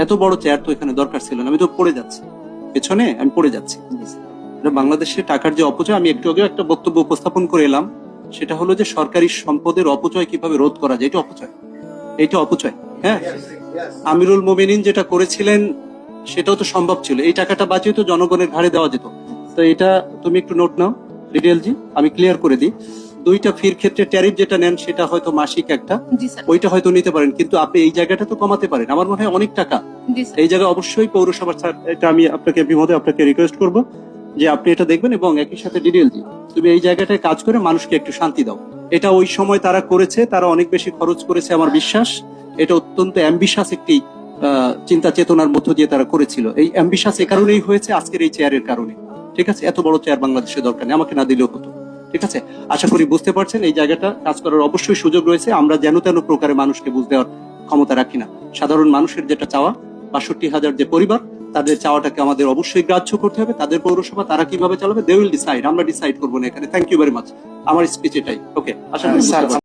এত বড় চেয়ার তো এখানে দরকার ছিল না, আমি তো পড়ে যাচ্ছি পেছনে, আমি পড়ে যাচ্ছি। বাংলাদেশে টাকার যে অপচয়, আমি একটু আগে একটা বক্তব্য উপস্থাপন করে এলাম, সেটা হলো যে সরকারি সম্পদের অপচয় কিভাবে রোধ করা যায়, এটা অপচয়, এটা অপচয়। হ্যাঁ, আমিরুল মোমিনিন যেটা করেছিলেন সেটাও তো সম্ভব ছিল, এই টাকাটা বাঁচিয়ে তো জনগণের ঘাড়ে দেওয়া যেত। তো এটা তুমি একটু নোট নাও ডিটেইলজি, আমি ক্লিয়ার করে দিই। 2টা ফির ক্ষেত্রে ট্যারিফ যেটা নেন সেটা হয়তো মাসিক একটা, ওইটা হয়তো নিতে পারেন, কিন্তু আপনি এই জায়গাটা তো কমাতে পারেন। আমার মনে হয় অনেক টাকা এই জায়গায় অবশ্যই পৌরসভার স্যার, এটা আমি আপনাকে মহোদয় আপনাকে রিকোয়েস্ট করব যে আপনি এটা দেখবেন এবং একই সাথে ডিটেইলজি তুমি এই জায়গাটায় কাজ করে মানুষকে একটু শান্তি দাও। এটা ওই সময় তারা করেছে, তারা অনেক বেশি খরচ করেছে আমার বিশ্বাস। এটা অত্যন্ত অ্যাম্বিশাস একটি চিন্তা চেতনার মধ্য দিয়ে তারা করেছিল। এই অ্যাম্বিশাস এ কারণেই হয়েছে আজকের এই চেয়ারের কারণে। ঠিক আছে, এত বড় চেয়ার বাংলাদেশের দরকার নেই, আমাকে না দিলেও হতো। ঠিক আছে, আশা করি বুঝতে পারছেন এই জায়গাটা কাজ করার অবশ্যই সুযোগ রয়েছে। আমরা যেন তেন প্রকারে মানুষকে বুঝ দেওয়ার ক্ষমতা রাখি না। সাধারণ মানুষের যেটা চাওয়া, 62,000 যে পরিবার, তাদের চাওয়াটাকে আমাদের অবশ্যই গ্রাহ্য করতে হবে। তাদের পৌরসভা তারা কিভাবে চালাবে, দে উইল ডিসাইড, আমরা ডিসাইড করবো না এখানে। Thank you very much. আমার স্পিচ এটাই। ওকে, আশা করি